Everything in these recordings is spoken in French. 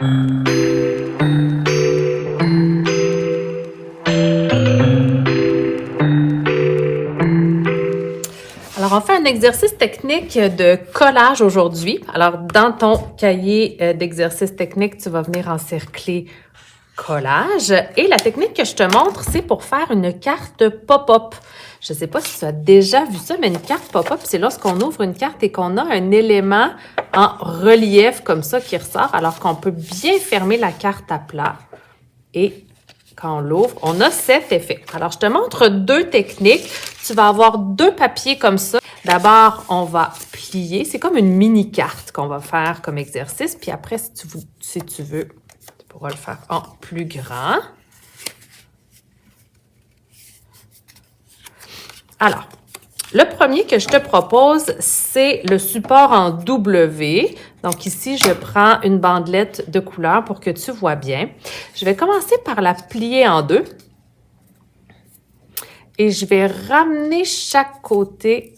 Alors, on fait un exercice technique de collage aujourd'hui. Alors, dans ton cahier d'exercice technique, tu vas venir encercler collage. Et la technique que je te montre, c'est pour faire une carte pop-up. Je ne sais pas si tu as déjà vu ça, mais une carte pop-up, c'est lorsqu'on ouvre une carte et qu'on a un élément en relief comme ça qui ressort, alors qu'on peut bien fermer la carte à plat. Et quand on l'ouvre, on a cet effet. Alors, je te montre deux techniques. Tu vas avoir deux papiers comme ça. D'abord, on va plier. C'est comme une mini-carte qu'on va faire comme exercice. Puis après, si tu veux, tu pourras le faire en plus grand. Alors, le premier que je te propose, c'est le support en W. Donc ici, je prends une bandelette de couleur pour que tu vois bien. Je vais commencer par la plier en deux. Et je vais ramener chaque côté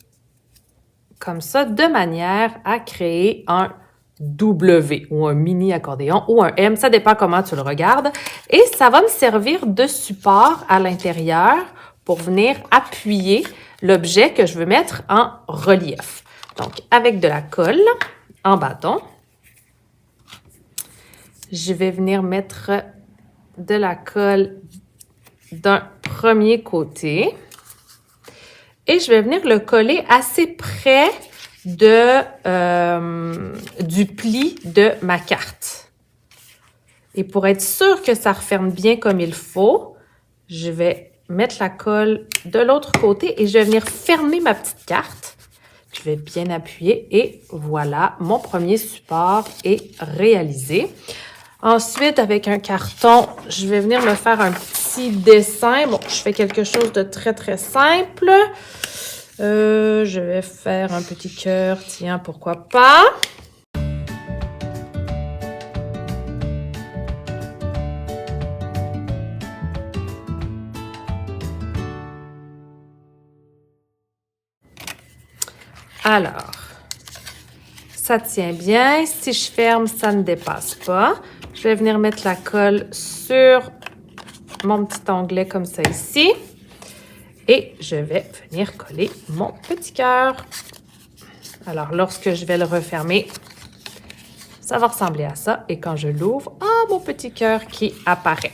comme ça, de manière à créer un W ou un mini accordéon ou un M, ça dépend comment tu le regardes. Et ça va me servir de support à l'intérieur pour venir appuyer l'objet que je veux mettre en relief. Donc, avec de la colle en bâton, je vais venir mettre de la colle d'un premier côté et je vais venir le coller assez près du pli de ma carte. Et pour être sûr que ça referme bien comme il faut, je vais mettre la colle de l'autre côté et je vais venir fermer ma petite carte. Je vais bien appuyer et voilà, mon premier support est réalisé. Ensuite, avec un carton, je vais venir me faire un petit dessin. Bon, je fais quelque chose de très, très simple. Je vais faire un petit cœur, tiens, pourquoi pas. Alors, ça tient bien. Si je ferme, ça ne dépasse pas. Je vais venir mettre la colle sur mon petit onglet comme ça ici. Et je vais venir coller mon petit cœur. Alors, lorsque je vais le refermer, ça va ressembler à ça. Et quand je l'ouvre, mon petit cœur qui apparaît.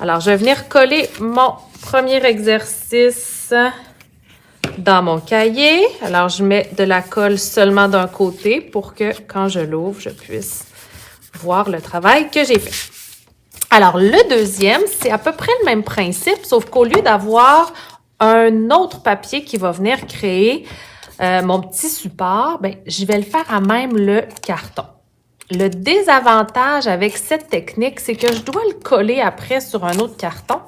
Alors, je vais venir coller mon premier exercice dans mon cahier. Alors, je mets de la colle seulement d'un côté pour que quand je l'ouvre, je puisse voir le travail que j'ai fait. Alors, le deuxième, c'est à peu près le même principe, sauf qu'au lieu d'avoir un autre papier qui va venir créer mon petit support, ben, je vais le faire à même le carton. Le désavantage avec cette technique, c'est que je dois le coller après sur un autre carton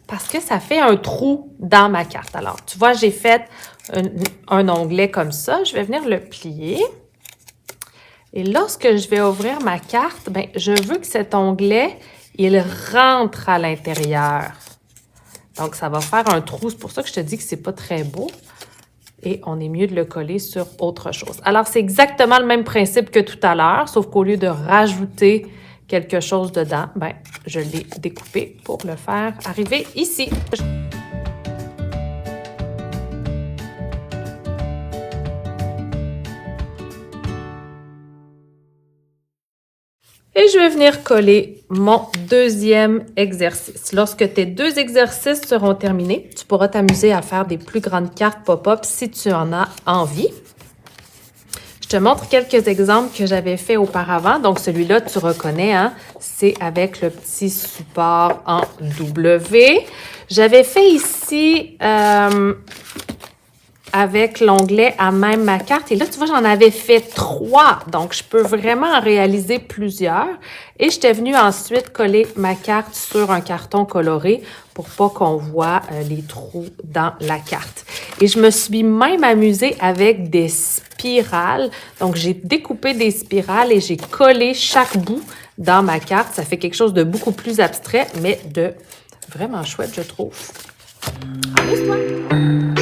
parce que ça fait un trou dans ma carte. Alors, tu vois, j'ai fait un onglet comme ça. Je vais venir le plier. Et lorsque je vais ouvrir ma carte, ben, je veux que cet onglet, il rentre à l'intérieur. Donc, ça va faire un trou. C'est pour ça que je te dis que c'est pas très beau. Et on est mieux de le coller sur autre chose. Alors, c'est exactement le même principe que tout à l'heure, sauf qu'au lieu de rajouter quelque chose dedans, ben, je l'ai découpé pour le faire arriver ici. Et je vais venir coller mon deuxième exercice. Lorsque tes deux exercices seront terminés, tu pourras t'amuser à faire des plus grandes cartes pop-up si tu en as envie. Je te montre quelques exemples que j'avais fait auparavant. Donc, celui-là, tu reconnais, hein? C'est avec le petit support en W. J'avais fait ici avec l'onglet à même ma carte. Et là, tu vois, j'en avais fait 3. Donc, je peux vraiment en réaliser plusieurs. Et j'étais venue ensuite coller ma carte sur un carton coloré pour pas qu'on voit les trous dans la carte. Et je me suis même amusée avec des spirales. Donc, j'ai découpé des spirales et j'ai collé chaque bout dans ma carte. Ça fait quelque chose de beaucoup plus abstrait, mais de vraiment chouette, je trouve. Amuse-toi!